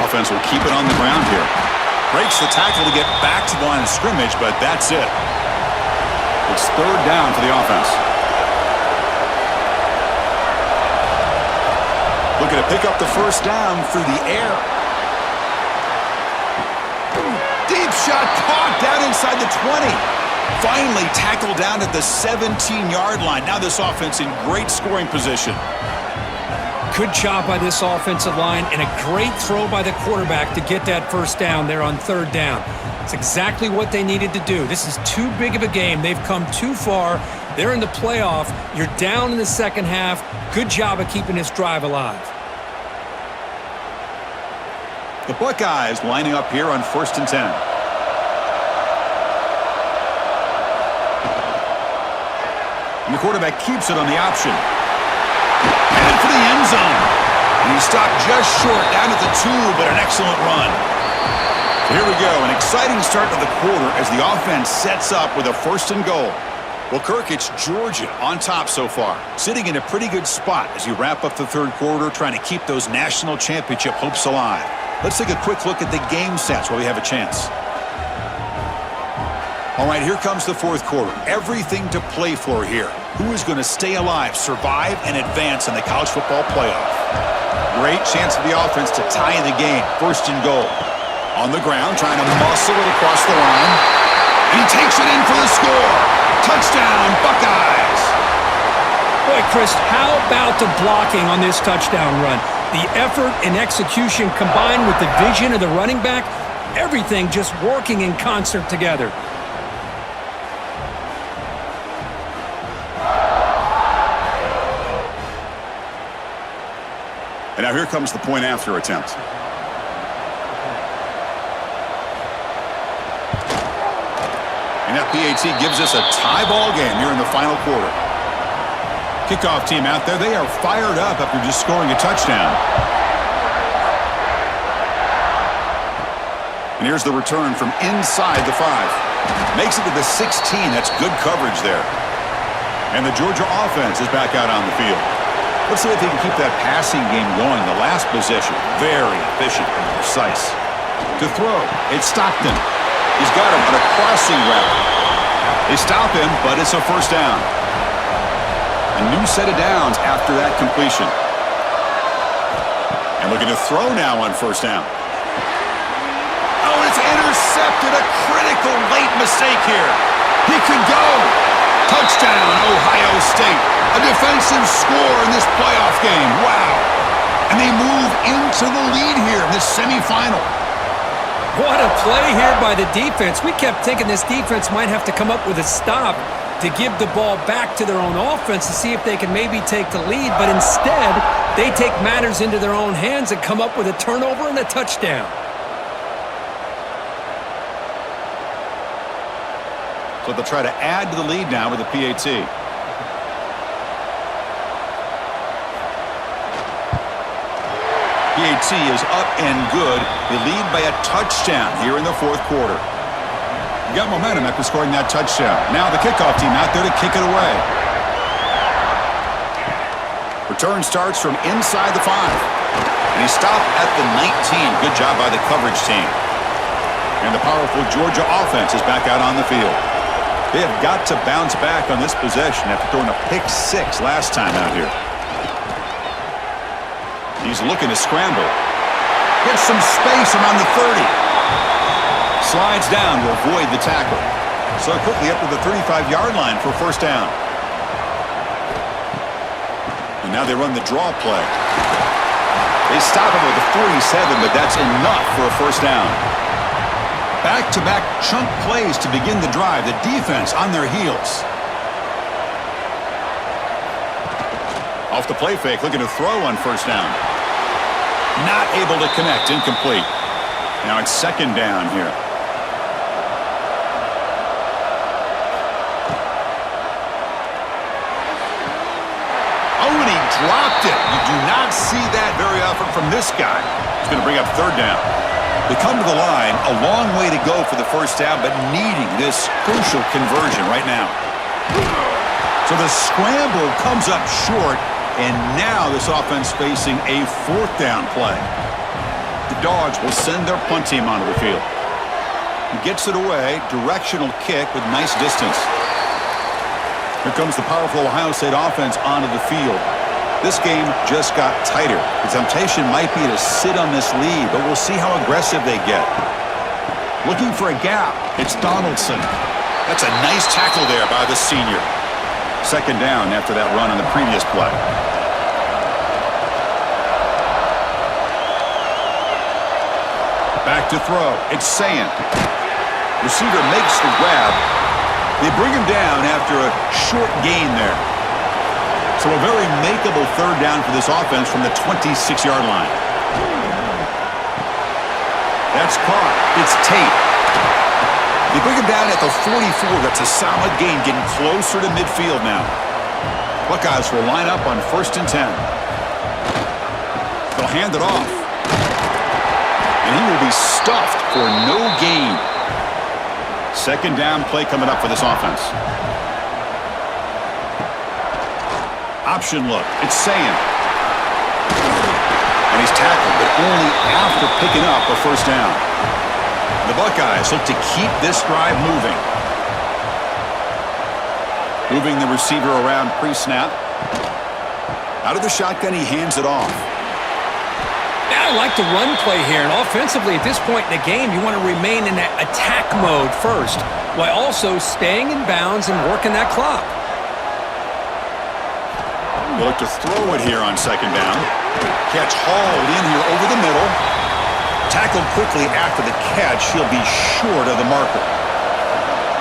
Offense will keep it on the ground here. Breaks the tackle to get back to the line of scrimmage, but that's it. It's third down for the offense. Looking to pick up the first down through the air. Deep shot caught down inside the 20. Finally tackled down at the 17-yard line. Now this offense in great scoring position. Good job by this offensive line and a great throw by the quarterback to get that first down there on third down. It's exactly what they needed to do. This is too big of a game. They've come too far. They're in the playoff. You're down in the second half. Good job of keeping this drive alive. The Buckeyes lining up here on 1st and 10. And the quarterback keeps it on the option. Headed for the end zone. And he stopped just short down at the 2, but an excellent run. So here we go, an exciting start to the quarter as the offense sets up with a 1st and goal. Well, Kirk, it's Georgia on top so far, sitting in a pretty good spot as you wrap up the third quarter, trying to keep those national championship hopes alive. Let's take a quick look at the game stats while we have a chance. All right, here comes the fourth quarter. Everything to play for here. Who is going to stay alive, survive, and advance in the college football playoff? Great chance for the offense to tie the game. 1st and goal. On the ground, trying to muscle it across the line. And he takes it in for the score. Touchdown, Buckeyes. Boy, Chris, how about the blocking on this touchdown run? The effort and execution combined with the vision of the running back, everything just working in concert together. And now here comes the point after attempt. And that PAT gives us a tie ball game here in the final quarter. Kickoff team out there, they are fired up after just scoring a touchdown. And here's the return from inside the 5. Makes it to the 16. That's good coverage there. And the Georgia offense is back out on the field. Let's see if they can keep that passing game going. The last possession, very efficient and precise. To throw, it's Stockton. He's got him on a crossing route. They stop him, but it's a first down. A new set of downs after that completion. And looking to throw now on first down. Oh, it's intercepted. A critical late mistake here. He could go. Touchdown, Ohio State. A defensive score in this playoff game. Wow. And they move into the lead here in this semifinal. What a play here by the defense. We kept thinking this defense might have to come up with a stop to give the ball back to their own offense to see if they can maybe take the lead. But instead, they take matters into their own hands and come up with a turnover and a touchdown. So they'll try to add to the lead now with a PAT. PAT is up and good. They lead by a touchdown here in the fourth quarter. You got momentum after scoring that touchdown. Now the kickoff team out there to kick it away. Return starts from inside the 5. And he stopped at the 19. Good job by the coverage team. And the powerful Georgia offense is back out on the field. They have got to bounce back on this possession after throwing a pick-6 last time out here. He's looking to scramble. Gets some space around the 30. Slides down to avoid the tackle. So quickly up to the 35-yard line for first down. And now they run the draw play. They stop him with the 47, but that's enough for a first down. Back-to-back chunk plays to begin the drive. The defense on their heels. Off the play fake, looking to throw on first down. Not able to connect, incomplete. Now it's second down here. dropped it. You do not see that very often from this guy. He's going to bring up third down. They come to the line, a long way to go for the first down, but needing this crucial conversion right now. So the scramble comes up short, and now this offense facing a fourth down play. The Dogs will send their punt team onto the field. He gets it away, directional kick with nice distance. Here comes the powerful Ohio State offense onto the field. This game just got tighter. The temptation might be to sit on this lead, but we'll see how aggressive they get. Looking for a gap. It's Donaldson. That's a nice tackle there by the senior. Second down after that run on the previous play. Back to throw. It's Sayin. Receiver makes the grab. They bring him down after a short gain there. So a very makeable third down for this offense from the 26-yard line. That's caught. It's Tate. They bring him down at the 44. That's a solid gain, getting closer to midfield now. Buckeyes will line up on 1st and 10. They'll hand it off. And he will be stuffed for no gain. Second down play coming up for this offense. Option look. It's Sayin. And he's tackled, but only after picking up a first down. The Buckeyes look to keep this drive moving. Moving the receiver around pre-snap. Out of the shotgun, he hands it off. I like the run play here, and offensively at this point in the game, you want to remain in that attack mode first, while also staying in bounds and working that clock. We'll look to throw it here on second down. Catch hauled in here over the middle. Tackled quickly after the catch. He'll be short of the marker.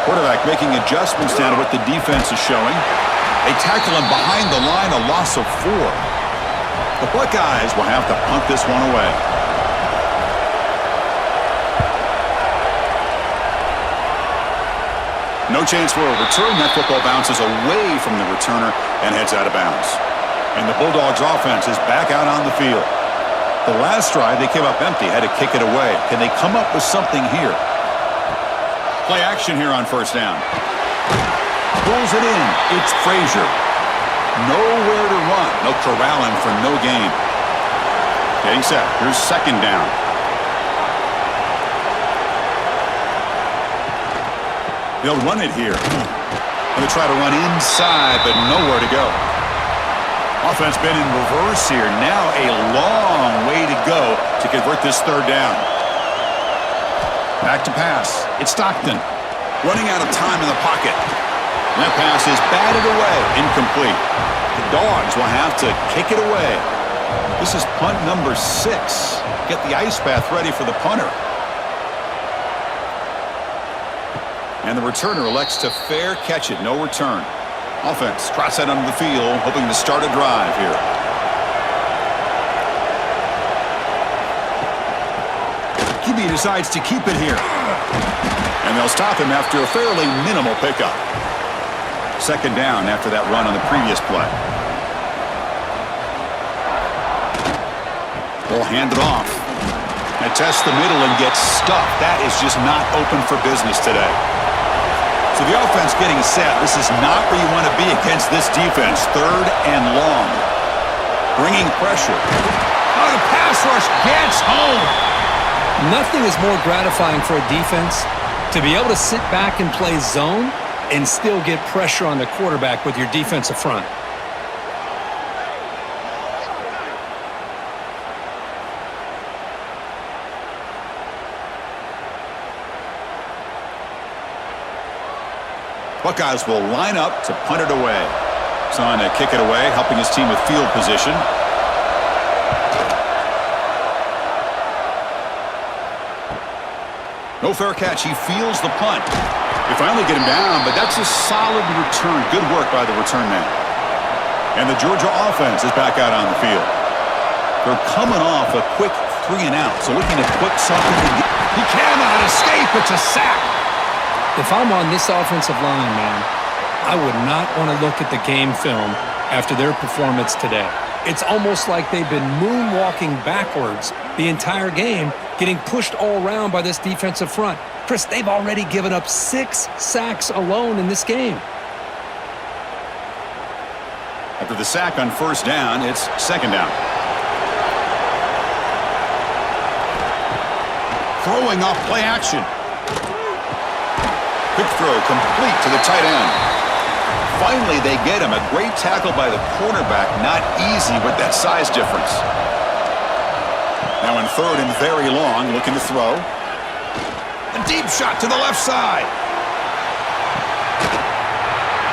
Quarterback making adjustments down to what the defense is showing. They tackle him behind the line, a loss of 4. The Buckeyes will have to punt this one away. No chance for a return. That football bounces away from the returner and heads out of bounds. And the Bulldogs offense is back out on the field. The last drive, they came up empty, had to kick it away. Can they come up with something here? Play action here on first down. Pulls it in. It's Frazier. Nowhere to run. They'll corral him for no gain. Getting set. Here's second down. They'll run it here. They'll try to run inside, but nowhere to go. Offense been in reverse here. Now a long way to go to convert this third down. Back to pass. It's Stockton. Running out of time in the pocket. That pass is batted away. Incomplete. The Dogs will have to kick it away. This is punt number 6. Get the ice bath ready for the punter. And the returner elects to fair catch it. No return. Offense trots that onto the field, hoping to start a drive here. QB decides to keep it here. And they'll stop him after a fairly minimal pickup. Second down after that run on the previous play. They'll hand it off. And test the middle and get stuffed. That is just not open for business today. So the offense getting set. This is not where you want to be against this defense. Third and long. Bringing pressure. Oh, the pass rush gets home. Nothing is more gratifying for a defense to be able to sit back and play zone and still get pressure on the quarterback with your defensive front. Buckeyes will line up to punt it away. He's on to kick it away, helping his team with field position. No fair catch. He feels the punt. They finally get him down, but that's a solid return. Good work by the return man. And the Georgia offense is back out on the field. They're coming off a quick 3 and out, so looking to put something together. He cannot escape. It's a sack. If I'm on this offensive line, man, I would not want to look at the game film after their performance today. It's almost like they've been moonwalking backwards the entire game, getting pushed all around by this defensive front. Chris, they've already given up 6 sacks alone in this game. After the sack on first down, it's second down. Throwing off play action. Quick throw complete to the tight end. Finally, they get him. A great tackle by the cornerback. Not easy with that size difference. Now in third and very long, looking to throw. A deep shot to the left side.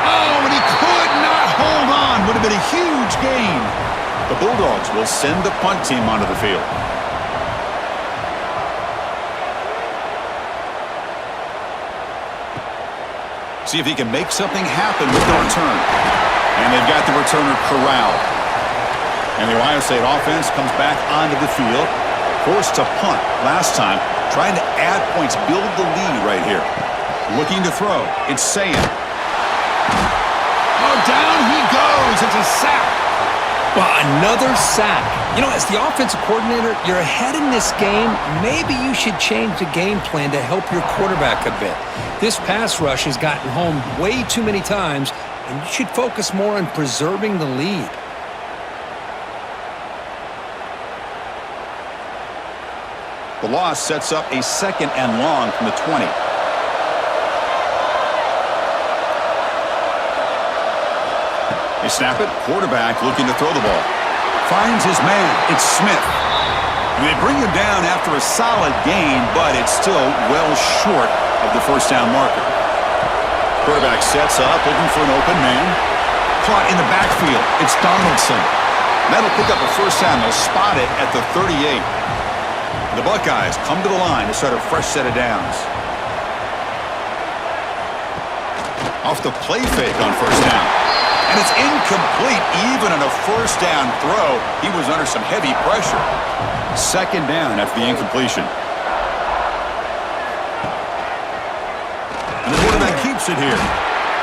Oh, and he could not hold on. Would have been a huge gain. The Bulldogs will send the punt team onto the field. See if he can make something happen with the return. And they've got the returner corralled. And the Ohio State offense comes back onto the field. Forced to punt last time. Trying to add points, build the lead right here. Looking to throw. It's Sayin. Oh, down he goes. It's a sack. Well, another sack. You know, as the offensive coordinator, you're ahead in this game. Maybe you should change the game plan to help your quarterback a bit. This pass rush has gotten home way too many times, and you should focus more on preserving the lead. The loss sets up a second and long from the 20. They snap it. Quarterback looking to throw the ball. Finds his man. It's Smith. And they bring him down after a solid gain, but it's still well short of the first down marker. Quarterback sets up, looking for an open man. Caught in the backfield. It's Donaldson. That'll pick up a first down. They'll spot it at the 38. The Buckeyes come to the line to start a fresh set of downs. Off the play fake on first down. And it's incomplete. Even on a first down throw, he was under some heavy pressure. Second down after the incompletion. And the quarterback keeps it here.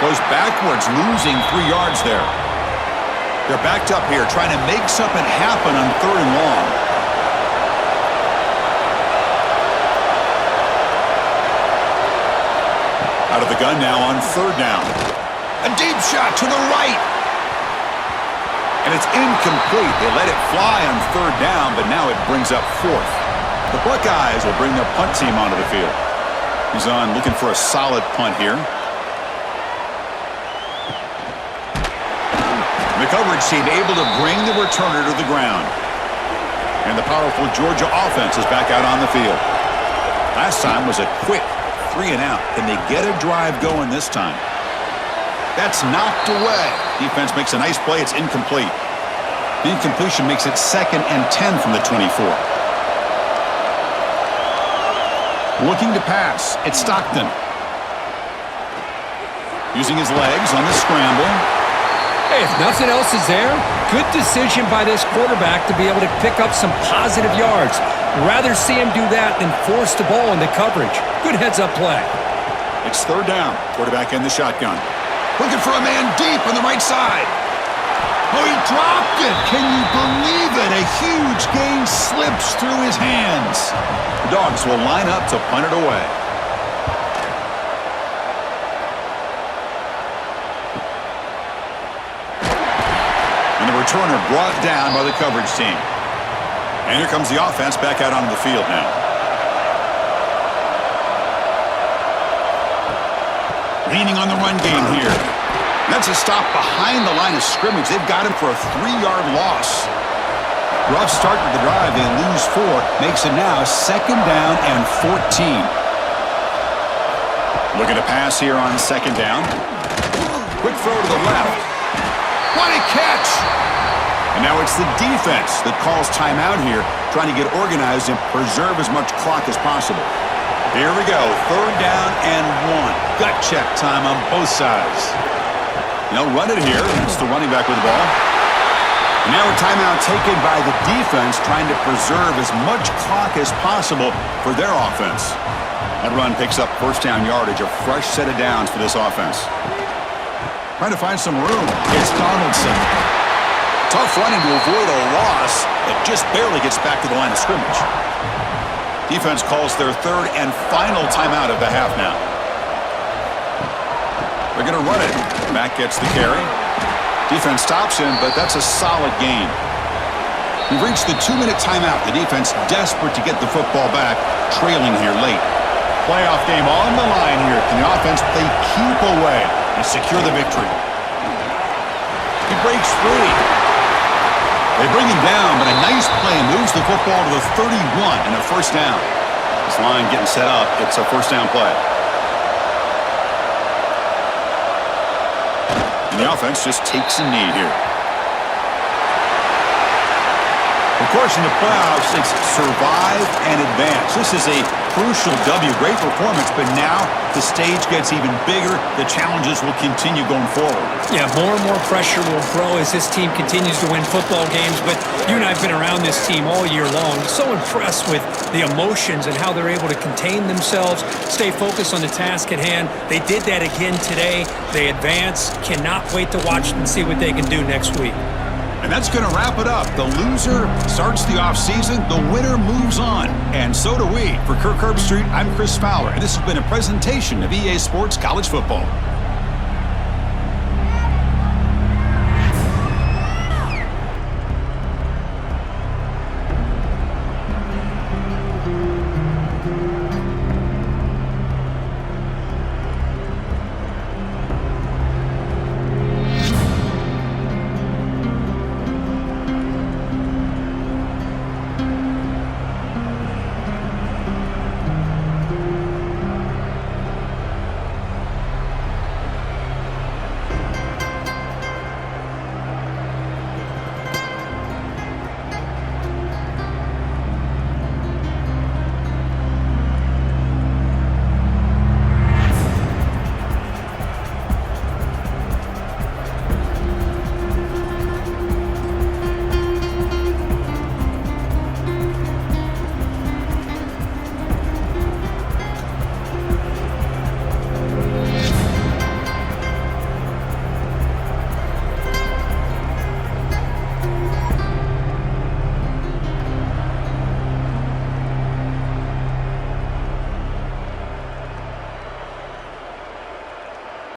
Goes backwards, losing 3 yards there. They're backed up here, trying to make something happen on third and long. Out of the gun now on third down. A deep shot to the right. And it's incomplete. They let it fly on third down, but now it brings up fourth. The Buckeyes will bring their punt team onto the field. He's on looking for a solid punt here. The coverage team able to bring the returner to the ground. And the powerful Georgia offense is back out on the field. Last time was a quick 3 and out. Can they get a drive going this time? That's knocked away. Defense makes a nice play. It's incomplete. The incompletion makes it 2nd and 10 from the 24. Looking to pass. It's Stockton. Using his legs on the scramble. Hey, if nothing else is there, good decision by this quarterback to be able to pick up some positive yards. Rather see him do that than force the ball into coverage. Good heads-up play. It's third down. Quarterback in the shotgun. Looking for a man deep on the right side. Oh, he dropped it. Can you believe it? A huge gain slips through his hands. The Dogs will line up to punt it away. And the returner brought down by the coverage team. And here comes the offense back out onto the field now. Leaning on the run game here. That's a stop behind the line of scrimmage. They've got him for a 3-yard loss. Rough start to the drive. They lose 4. Makes it now 2nd down and 14. Looking to pass here on 2nd down. Quick throw to the left. What a catch! And now it's the defense that calls timeout here, trying to get organized and preserve as much clock as possible. Here we go, 3rd down and 1. Gut check time on both sides. They'll run it here. It's the running back with the ball. And now a timeout taken by the defense, trying to preserve as much clock as possible for their offense. That run picks up first down yardage, a fresh set of downs for this offense. Trying to find some room. It's Donaldson. Tough running to avoid a loss that just barely gets back to the line of scrimmage. Defense calls their third and final timeout of the half now. They're going to run it. Mack gets the carry. Defense stops him, but that's a solid gain. We've reached the 2-minute timeout. The defense desperate to get the football back, trailing here late. Playoff game on the line here. Can the offense play keep away and secure the victory? He breaks free. They bring him down, but a nice play moves the football to the 31 and a first down. This line getting set up. It's a first down play. And the offense just takes a knee here. Of course, in the playoffs, it's survive and advance. This is a crucial W. Great performance, but now the stage gets even bigger. The challenges will continue going forward. Yeah, more and more pressure will grow as this team continues to win football games. But you and I have been around this team all year long. So impressed with the emotions and how they're able to contain themselves, stay focused on the task at hand. They did that again today. They advance. Cannot wait to watch and see what they can do next week. And that's going to wrap it up. The loser starts the offseason. The winner moves on. And so do we. For Kirk Herbstreit, I'm Chris Fowler. And this has been a presentation of EA Sports College Football.